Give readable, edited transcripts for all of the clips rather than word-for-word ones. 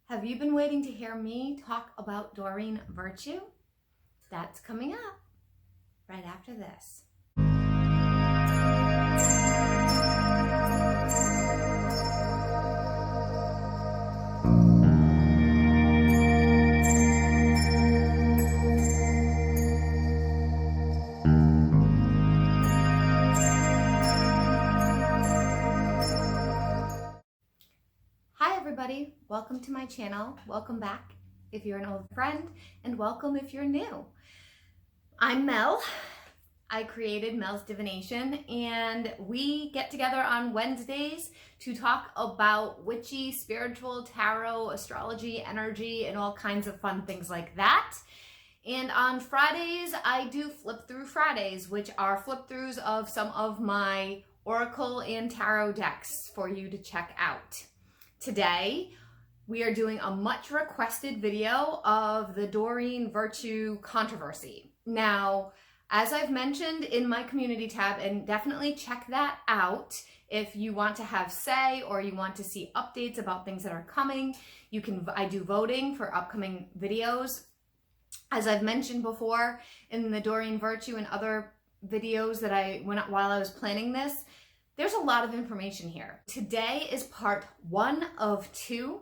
Have you been waiting to hear me talk about Doreen Virtue? That's coming up right after this. Hi everybody, welcome to my channel. Welcome back if you're an old friend, and welcome if you're new. I'm Mel. I created Mel's Divination, and we get together on Wednesdays to talk about witchy, spiritual, tarot, astrology, energy, and all kinds of fun things like that. And on Fridays, I do Flip Through Fridays, which are flip throughs of some of my Oracle and Tarot decks for you to check out. Today, we are doing a much requested video of the Doreen Virtue controversy. Now, as I've mentioned in my community tab, and definitely check that out if you want to have say or you want to see updates about things that are coming. I do voting for upcoming videos. As I've mentioned before in the Doreen Virtue and other videos that I went up while I was planning this, there's a lot of information here. Today is part 1 of 2.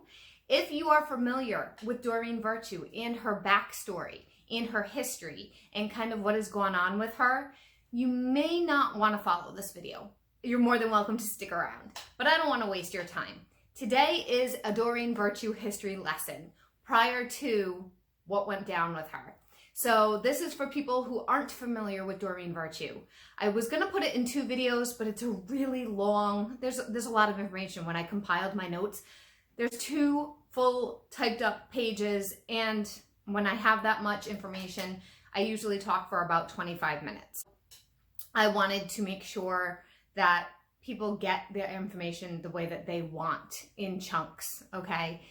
If you are familiar with Doreen Virtue and her backstory and her history and kind of what has gone on with her, you may not want to follow this video. You're more than welcome to stick around, but I don't want to waste your time. Today is a Doreen Virtue history lesson prior to what went down with her. So this is for people who aren't familiar with Doreen Virtue. I was gonna put it in 2 videos, but it's a really long, there's a lot of information. When I compiled my notes, there's 2 full typed up pages, and when I have that much information, I usually talk for about 25 minutes. I wanted to make sure that people get their information the way that they want, in chunks, okay?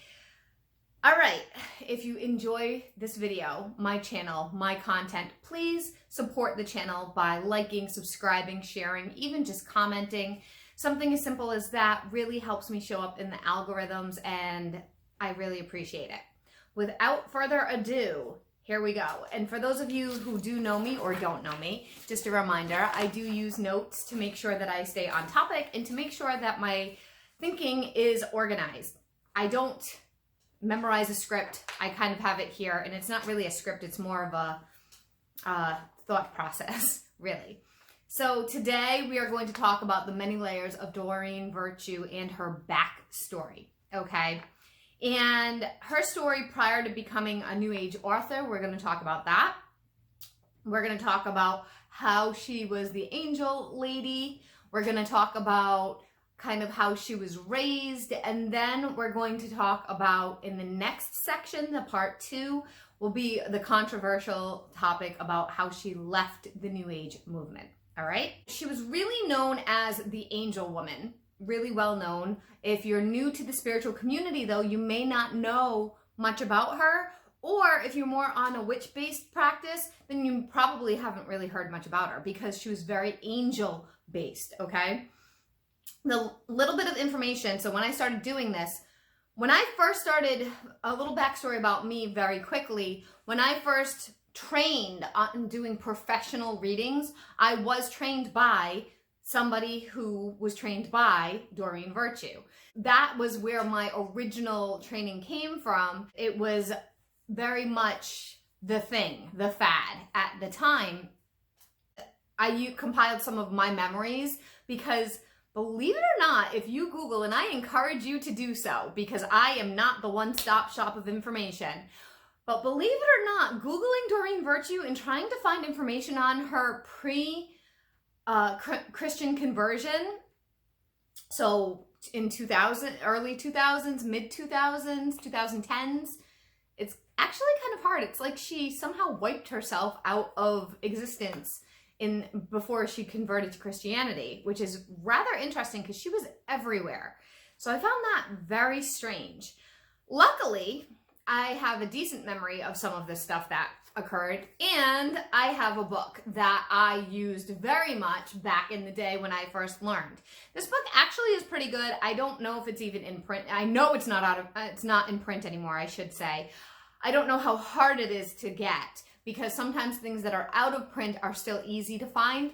All right, if you enjoy this video, my channel, my content, please support the channel by liking, subscribing, sharing, even just commenting. Something as simple as that really helps me show up in the algorithms, and I really appreciate it. Without further ado, here we go. And for those of you who do know me or don't know me, just a reminder, I do use notes to make sure that I stay on topic and to make sure that my thinking is organized. I don't memorize a script. I kind of have it here, and it's not really a script, it's more of a thought process, really. So today we are going to talk about the many layers of Doreen Virtue and her backstory, okay? And her story prior to becoming a New Age author, we're going to talk about that. We're going to talk about how she was the angel lady. We're going to talk about kind of how she was raised, and then we're going to talk about, in the next section, the part 2, will be the controversial topic about how she left the New Age movement, all right? She was really known as the Angel Woman, really well known. If you're new to the spiritual community, though, you may not know much about her, or if you're more on a witch-based practice, then you probably haven't really heard much about her, because she was very angel-based, okay? The little bit of information, so when I started doing this, when I first started, a little backstory about me very quickly, when I first trained on doing professional readings, I was trained by somebody who was trained by Doreen Virtue. That was where my original training came from. It was very much the thing, the fad at the time. I compiled some of my memories because, believe it or not, if you Google, and I encourage you to do so because I am not the one-stop shop of information, but believe it or not, Googling Doreen Virtue and trying to find information on her Christian conversion, so in early 2000s, mid 2000s, 2010s, it's actually kind of hard. It's like she somehow wiped herself out of existence before she converted to Christianity, which is rather interesting because she was everywhere. So I found that very strange. Luckily, I have a decent memory of some of this stuff that occurred, and I have a book that I used very much back in the day when I first learned. This book actually is pretty good. I don't know if it's even in print. I know it's not in print anymore, I should say. I don't know how hard it is to get, because sometimes things that are out of print are still easy to find.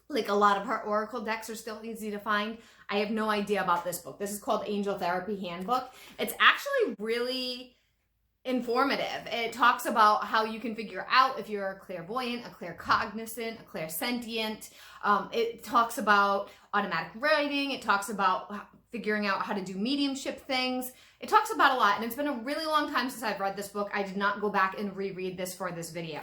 Like a lot of her oracle decks are still easy to find. I have no idea about this book. This is called Angel Therapy Handbook. It's actually really informative. It talks about how you can figure out if you're a clairvoyant, a claircognizant, a clairsentient. It talks about automatic writing. It talks about figuring out how to do mediumship things. It talks about a lot, and it's been a really long time since I've read this book. I did not go back and reread this for this video.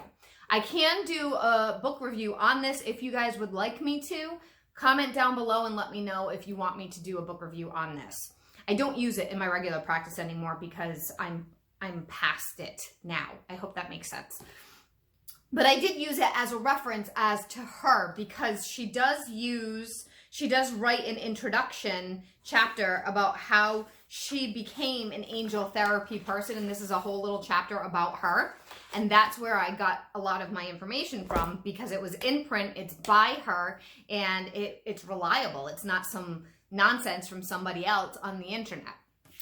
I can do a book review on this if you guys would like me to. Comment down below and let me know if you want me to do a book review on this. I don't use it in my regular practice anymore because I'm past it now. I hope that makes sense. But I did use it as a reference as to her, because she does write an introduction chapter about how she became an angel therapy person, and this is a whole little chapter about her. And that's where I got a lot of my information from, because it was in print, it's by her, and it's reliable. It's not some nonsense from somebody else on the internet.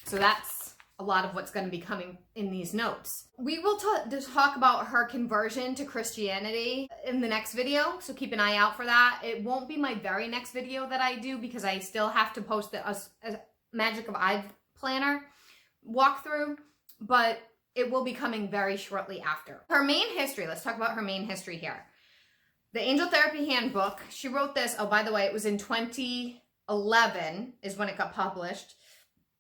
So that's a lot of what's going to be coming in these notes. We will talk about her conversion to Christianity in the next video, so keep an eye out for that. It won't be my very next video that I do, because I still have to post a Magic of Eye planner walkthrough, but it will be coming very shortly after. Her main history, let's talk about her main history here. The Angel Therapy Handbook, she wrote this, oh, by the way, it was in 2011 is when it got published.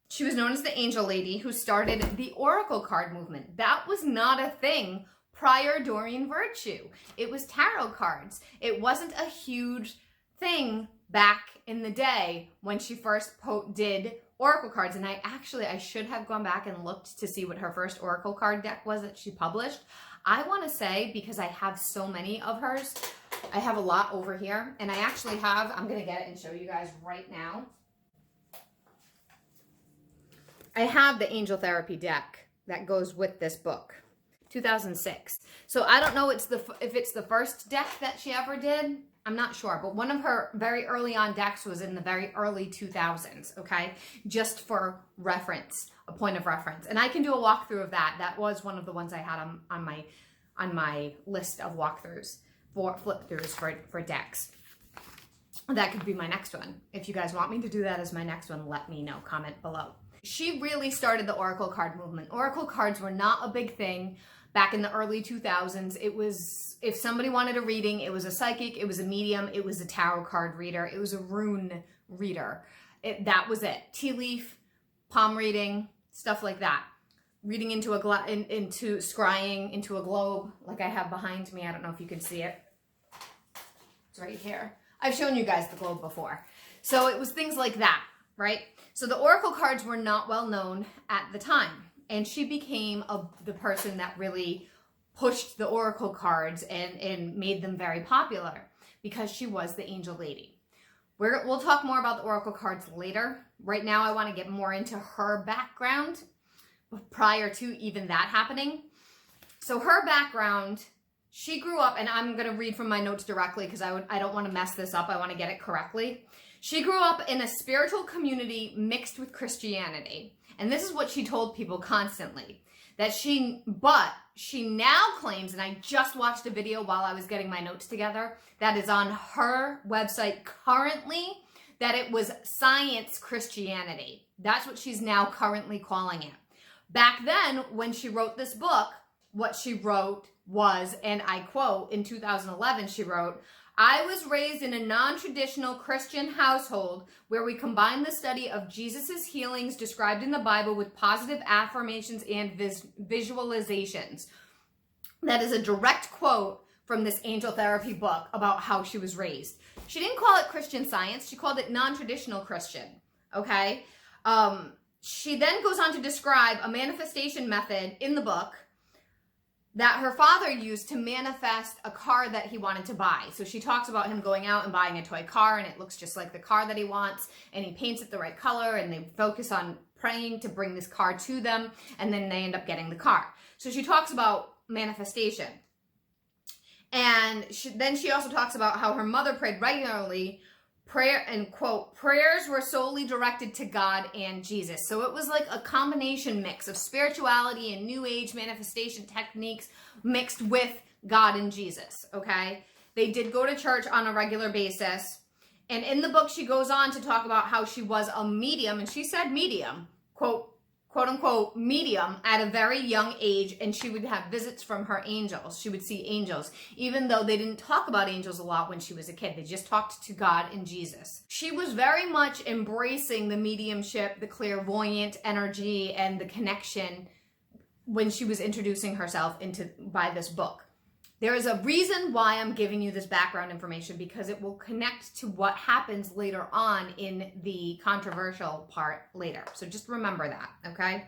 She was known as the Angel Lady, who started the Oracle card movement. That was not a thing prior Doreen Virtue. It was tarot cards. It wasn't a huge thing back in the day when she first did Oracle cards. And I should have gone back and looked to see what her first Oracle card deck was that she published. I want to say, because I have so many of hers, I have a lot over here, and I actually have, I'm going to get it and show you guys right now. I have the Angel Therapy deck that goes with this book, 2006. So I don't know if it's the first deck that she ever did. I'm not sure, but one of her very early on decks was in the very early 2000s, okay? Just for reference, a point of reference. And I can do a walkthrough of that. That was one of the ones I had on my list of walkthroughs, flip-throughs for decks. That could be my next one. If you guys want me to do that as my next one, let me know, comment below. She really started the Oracle card movement. Oracle cards were not a big thing back in the early 2000s. It was, if somebody wanted a reading, it was a psychic, it was a medium, it was a tarot card reader, it was a rune reader. That was it. Tea leaf, palm reading, stuff like that. Reading into scrying into a globe, like I have behind me. I don't know if you can see it. It's right here. I've shown you guys the globe before. So it was things like that, right? So the Oracle cards were not well known at the time. And she became the person that really pushed the Oracle cards and made them very popular, because she was the Angel Lady. We'll talk more about the Oracle cards later. Right now, I want to get more into her background prior to even that happening. So her background, she grew up, and I'm going to read from my notes directly because I don't want to mess this up. I want to get it correctly. She grew up in a spiritual community mixed with Christianity. And this is what she told people constantly, but she now claims, and I just watched a video while I was getting my notes together, that is on her website currently, that it was science Christianity. That's what she's now currently calling it. Back then, when she wrote this book, what she wrote was, and I quote, in 2011, she wrote, "I was raised in a non-traditional Christian household where we combine the study of Jesus's healings described in the Bible with positive affirmations and visualizations." That is a direct quote from this Angel Therapy book about how she was raised. She didn't call it Christian Science. She called it non-traditional Christian, okay? She then goes on to describe a manifestation method in the book that her father used to manifest a car that he wanted to buy. So she talks about him going out and buying a toy car, and it looks just like the car that he wants, and he paints it the right color, and they focus on praying to bring this car to them, and then they end up getting the car. So she talks about manifestation. And then she also talks about how her mother prayed regularly, and quote, prayers were solely directed to God and Jesus. So it was like a combination mix of spirituality and new age manifestation techniques mixed with God and Jesus, okay? They did go to church on a regular basis. And in the book, she goes on to talk about how she was a medium, and she said medium, quote unquote, medium at a very young age, and she would have visits from her angels. She would see angels, even though they didn't talk about angels a lot when she was a kid. They just talked to God and Jesus. She was very much embracing the mediumship, the clairvoyant energy, and the connection when she was introducing herself by this book. There is a reason why I'm giving you this background information, because it will connect to what happens later on in the controversial part later. So just remember that, okay?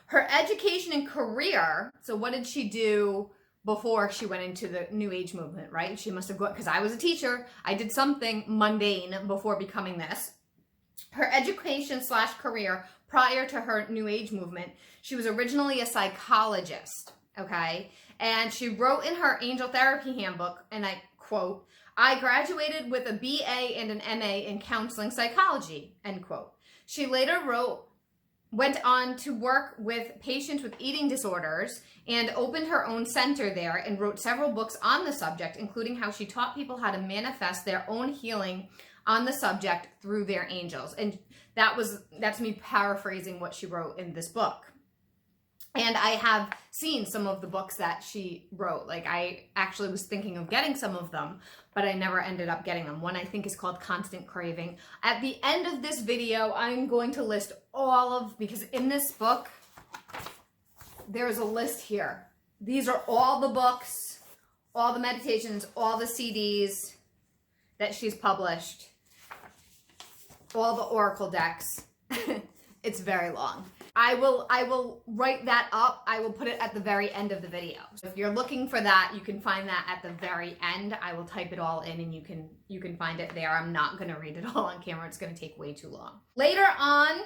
Her education and career, so what did she do before she went into the New Age movement, right? She must have gone, because I was a teacher, I did something mundane before becoming this. Her education/career prior to her New Age movement, she was originally a psychologist, okay? And she wrote in her Angel Therapy Handbook, and I quote, I graduated with a BA and an MA in counseling psychology, end quote. She later went on to work with patients with eating disorders and opened her own center there and wrote several books on the subject, including how she taught people how to manifest their own healing on the subject through their angels. And that's me paraphrasing what she wrote in this book. And I have seen some of the books that she wrote. Like, I actually was thinking of getting some of them, but I never ended up getting them. One I think is called Constant Craving. At the end of this video, I'm going to list because in this book, there's a list here. These are all the books, all the meditations, all the CDs that she's published, all the oracle decks. It's very long. I will write that up. I will put it at the very end of the video. So if you're looking for that, you can find that at the very end. I will type it all in, and you can find it there. I'm not going to read it all on camera. It's going to take way too long. Later on,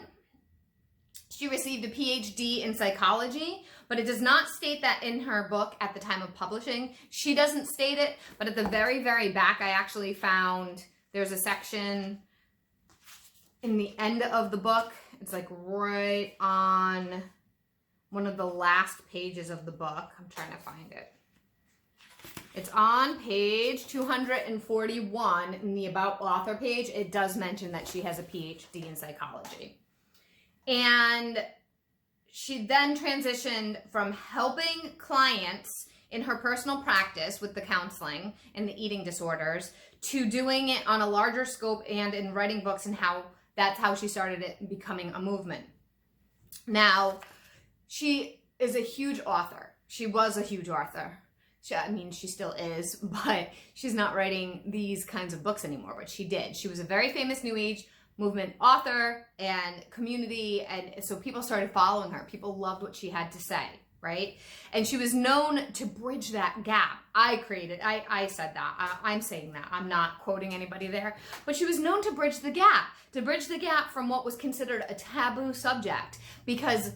she received a PhD in psychology, but it does not state that in her book at the time of publishing. She doesn't state it, but at the very, very back, I actually found there's a section in the end of the book. It's like right on one of the last pages of the book. I'm trying to find it. It's on page 241 in the About Author page. It does mention that she has a PhD in psychology. And she then transitioned from helping clients in her personal practice with the counseling and the eating disorders to doing it on a larger scope and in writing books, and that's how she started it becoming a movement. Now, she is a huge author. She was a huge author. She still is, but she's not writing these kinds of books anymore, but she did. She was a very famous New Age movement author and community, and so people started following her. People loved what she had to say, right? And she was known to bridge that gap. I said that. I'm saying that. I'm not quoting anybody there. But she was known to bridge the gap from what was considered a taboo subject. Because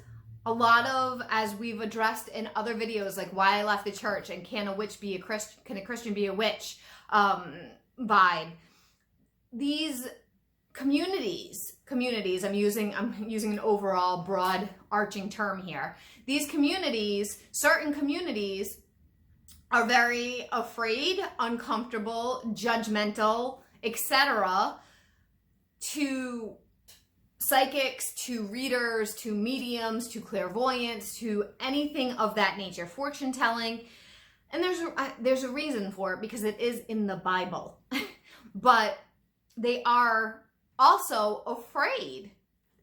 a lot of, as we've addressed in other videos, like why I left the church and can a Christian be a witch, vibe, these communities, I'm using an overall broad arching term here. These communities, certain communities, are very afraid, uncomfortable, judgmental, etc. to psychics, to readers, to mediums, to clairvoyants, to anything of that nature, fortune telling. And there's a reason for it, because it is in the Bible. But they are also afraid.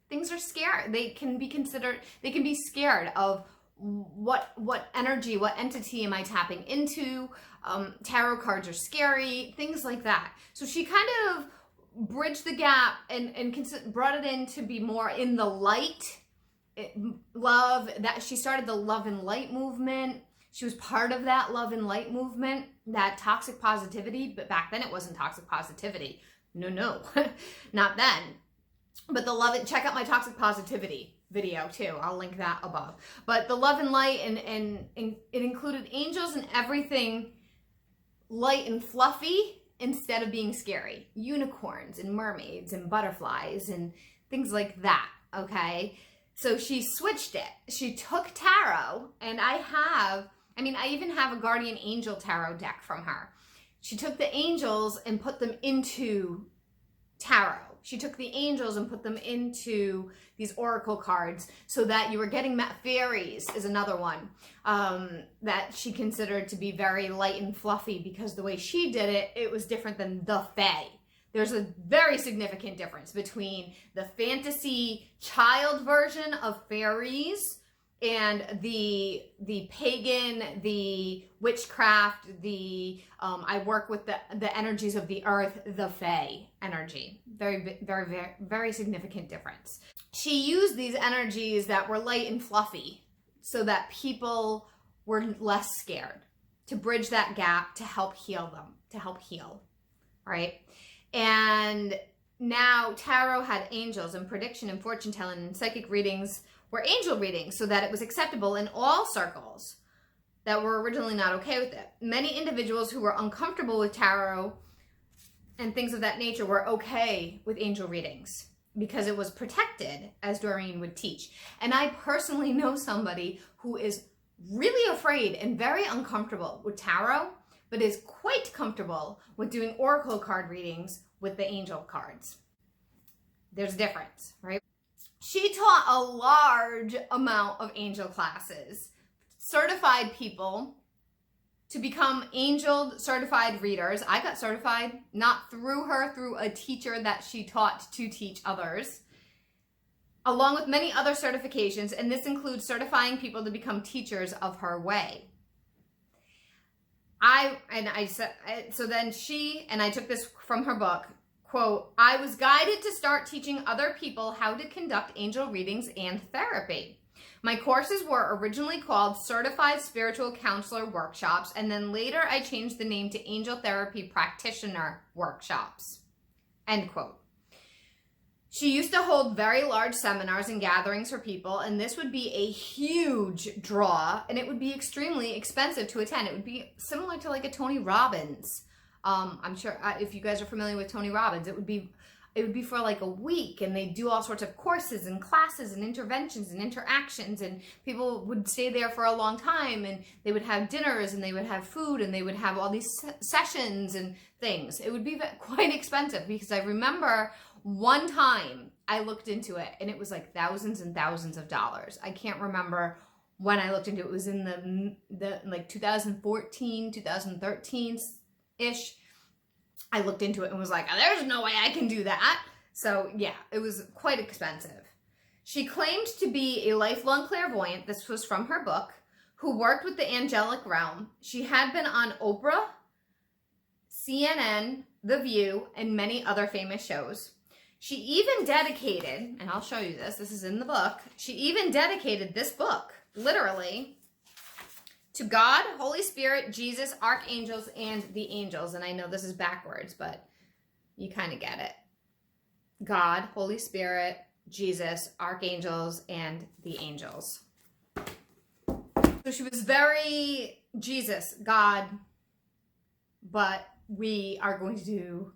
Things are scary. They can be scared of what energy, what entity am I tapping into? Tarot cards are scary, things like that. So she kind of bridged the gap and brought it in to be more in the light, love. That she started the love and light movement. She was part of that love and light movement, that toxic positivity, but back then it wasn't toxic positivity. No, not then. But check out my toxic positivity video too. I'll link that above. But the love and light, and it included angels and everything light and fluffy instead of being scary. Unicorns and mermaids and butterflies and things like that, okay? So she switched it. She took tarot, and I even have a guardian angel tarot deck from her. She took the angels and put them into tarot. She took the angels and put them into these oracle cards so that you were getting fairies is another one that she considered to be very light and fluffy, because the way she did it, it was different than the fae. There's a very significant difference between the fantasy child version of fairies and the pagan, the witchcraft, I work with the energies of the earth, the fae energy. Very, very, very, very significant difference. She used these energies that were light and fluffy so that people were less scared, to bridge that gap, to help heal them, to help heal, right? And now tarot had angels, and prediction and fortune telling and psychic readings were angel readings, so that it was acceptable in all circles that were originally not okay with it. Many individuals who were uncomfortable with tarot and things of that nature were okay with angel readings because it was protected, as Doreen would teach. And I personally know somebody who is really afraid and very uncomfortable with tarot, but is quite comfortable with doing oracle card readings with the angel cards. There's a difference, right? She taught a large amount of angel classes, certified people to become angel certified readers. I got certified, not through her, through a teacher that she taught to teach others, along with many other certifications, and this includes certifying people to become teachers of her way. I took this from her book, quote, "I was guided to start teaching other people how to conduct angel readings and therapy. My courses were originally called Certified Spiritual Counselor Workshops, and then later I changed the name to Angel Therapy Practitioner Workshops," end quote. She used to hold very large seminars and gatherings for people, and this would be a huge draw, and it would be extremely expensive to attend. It would be similar to like a Tony Robbins. I'm sure if you guys are familiar with Tony Robbins, it would be for like a week, and they do all sorts of courses and classes and interventions and interactions, and people would stay there for a long time, and they would have dinners, and they would have food, and they would have all these sessions and things. It would be quite expensive, because I remember one time I looked into it, and it was like thousands and thousands of dollars. I can't remember when I looked into it. It was in the like 2014, 2013-ish. I looked into it and was like, there's no way I can do that. So yeah, it was quite expensive. She claimed to be a lifelong clairvoyant, this was from her book, who worked with the angelic realm. She had been on Oprah, CNN, The View, and many other famous shows. She even dedicated, and I'll show you this is in the book, she even dedicated this book, literally, to God, Holy Spirit, Jesus, archangels, and the angels. And I know this is backwards, but you kind of get it. God, Holy Spirit, Jesus, archangels, and the angels. So she was very Jesus, God, but we are going to do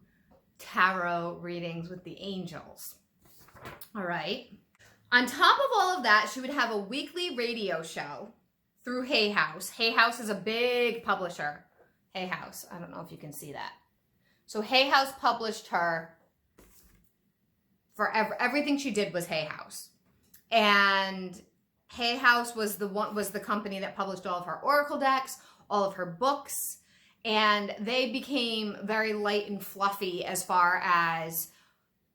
tarot readings with the angels. All right. On top of all of that, she would have a weekly radio show through Hay House. Hay House is a big publisher. Hay House. I don't know if you can see that. So Hay House published her forever. Everything she did was Hay House. And Hay House was the company that published all of her oracle decks, all of her books, and they became very light and fluffy as far as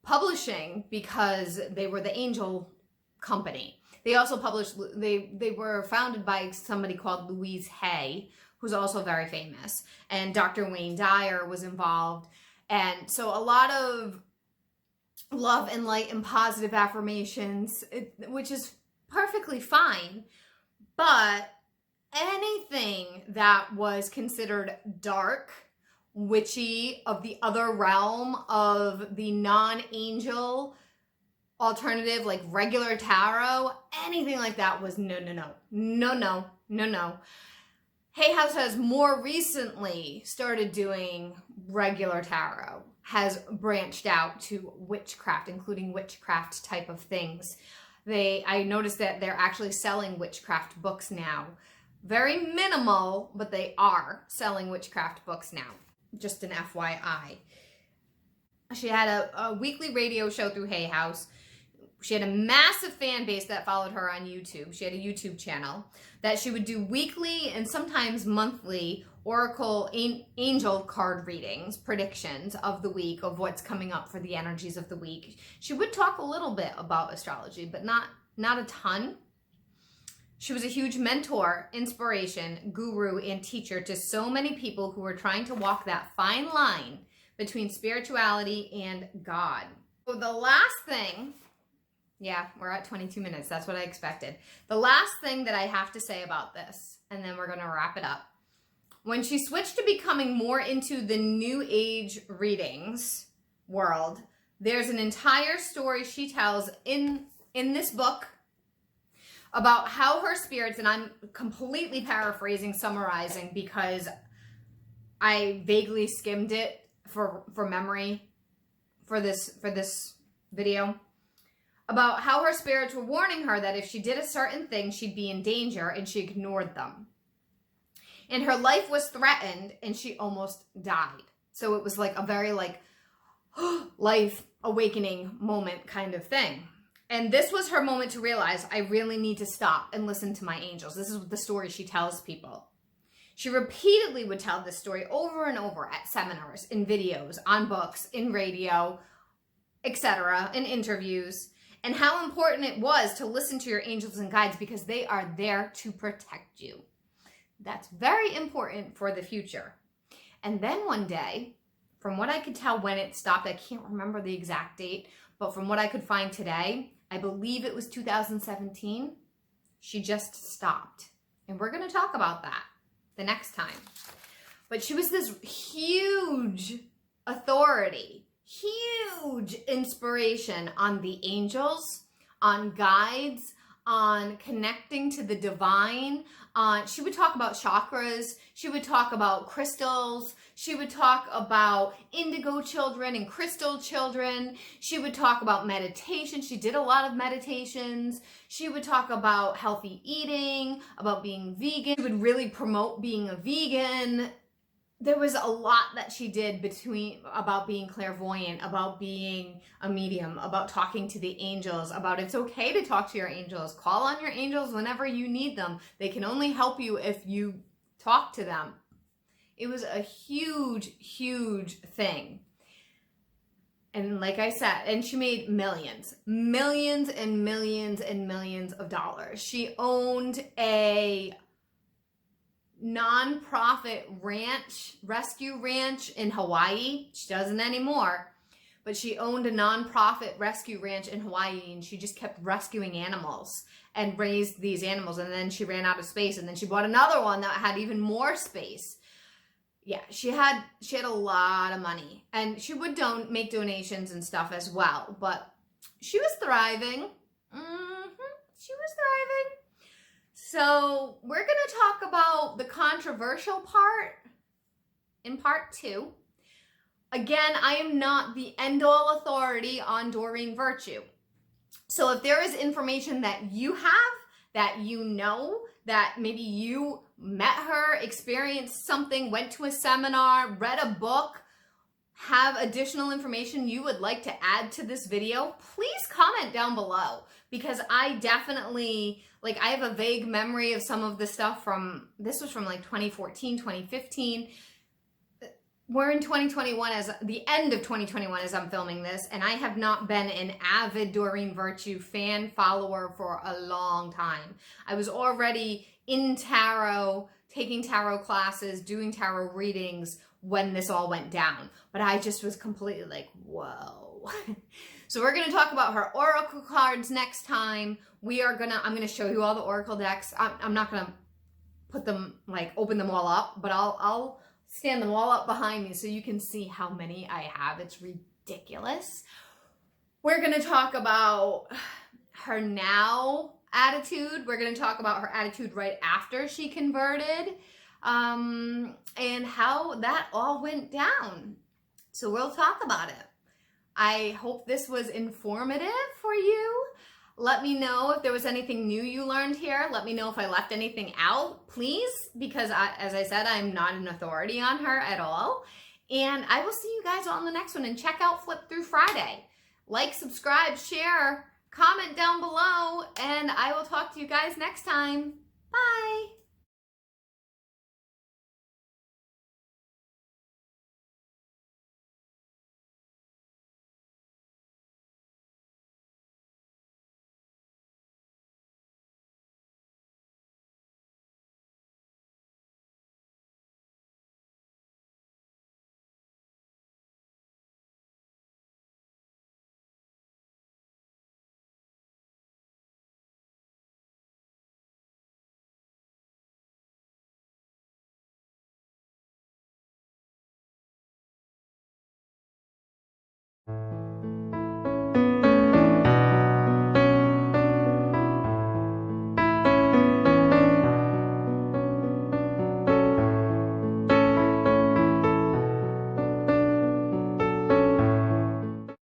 publishing because they were the angel company. They also published, they were founded by somebody called Louise Hay, who's also very famous. And Dr. Wayne Dyer was involved. And so a lot of love and light and positive affirmations, which is perfectly fine. But anything that was considered dark, witchy, of the other realm, of the non-angel alternative, like regular tarot, anything like that was no, no, no, no, no, no, no. Hay House has more recently started doing regular tarot, has branched out to witchcraft, including witchcraft type of things. I noticed that they're actually selling witchcraft books now. Very minimal, but they are selling witchcraft books now. Just an FYI. She had a weekly radio show through Hay House. She had a massive fan base that followed her on YouTube. She had a YouTube channel that she would do weekly and sometimes monthly oracle angel card readings, predictions of the week, of what's coming up for the energies of the week. She would talk a little bit about astrology, but not a ton. She was a huge mentor, inspiration, guru, and teacher to so many people who were trying to walk that fine line between spirituality and God. So the last thing, yeah, we're at 22 minutes. That's what I expected. The last thing that I have to say about this, and then we're going to wrap it up. When she switched to becoming more into the New Age readings world, there's an entire story she tells in this book about how her spirits, and I'm completely paraphrasing, summarizing, because I vaguely skimmed it for memory for this video, about how her spirits were warning her that if she did a certain thing, she'd be in danger, and she ignored them. And her life was threatened, and she almost died. So it was like a very life awakening moment kind of thing. And this was her moment to realize, I really need to stop and listen to my angels. This is the story she tells people. She repeatedly would tell this story over and over at seminars, in videos, on books, in radio, etc., in interviews, and how important it was to listen to your angels and guides because they are there to protect you. That's very important for the future. And then one day, from what I could tell when it stopped, I can't remember the exact date, but from what I could find today, I believe it was 2017, she just stopped. And we're going to talk about that the next time. But she was this huge authority, huge inspiration on the angels, on guides, on connecting to the divine. She would talk about chakras. She would talk about crystals. She would talk about indigo children and crystal children. She would talk about meditation. She did a lot of meditations. She would talk about healthy eating, about being vegan. She would really promote being a vegan. There was a lot that she did about being clairvoyant, about being a medium, about talking to the angels, about it's okay to talk to your angels. Call on your angels whenever you need them. They can only help you if you talk to them. It was a huge, huge thing. And like I said, and she made millions and millions and millions of dollars. She owned a non-profit rescue ranch in Hawaii. She doesn't anymore, but she owned a non-profit rescue ranch in Hawaii, and she just kept rescuing animals and raised these animals, and then she ran out of space, and then she bought another one that had even more space. Yeah, she had a lot of money, and she would make donations and stuff as well, but she was thriving. She was thriving. So we're going to talk about the controversial part in part 2. Again, I am not the end-all authority on Doreen Virtue. So if there is information that you have, that you know, that maybe you met her, experienced something, went to a seminar, read a book, have additional information you would like to add to this video, please comment down below, because I definitely, I have a vague memory of some of the stuff this was from 2014, 2015. We're in 2021, as the end of 2021 as I'm filming this, and I have not been an avid Doreen Virtue fan follower for a long time. I was already in tarot, taking tarot classes, doing tarot readings when this all went down, but I just was completely whoa. So we're going to talk about her oracle cards next time. I'm going to show you all the oracle decks. I'm not going to put them, open them all up, but I'll stand them all up behind me so you can see how many I have. It's ridiculous. We're going to talk about her now attitude. We're going to talk about her attitude right after she converted, and how that all went down. So we'll talk about it. I hope this was informative for you. Let me know if there was anything new you learned here. Let me know if I left anything out, please, because as I said, I'm not an authority on her at all. And I will see you guys on the next one. And check out Flip Through Friday. Like, subscribe, share, comment down below, and I will talk to you guys next time. Bye.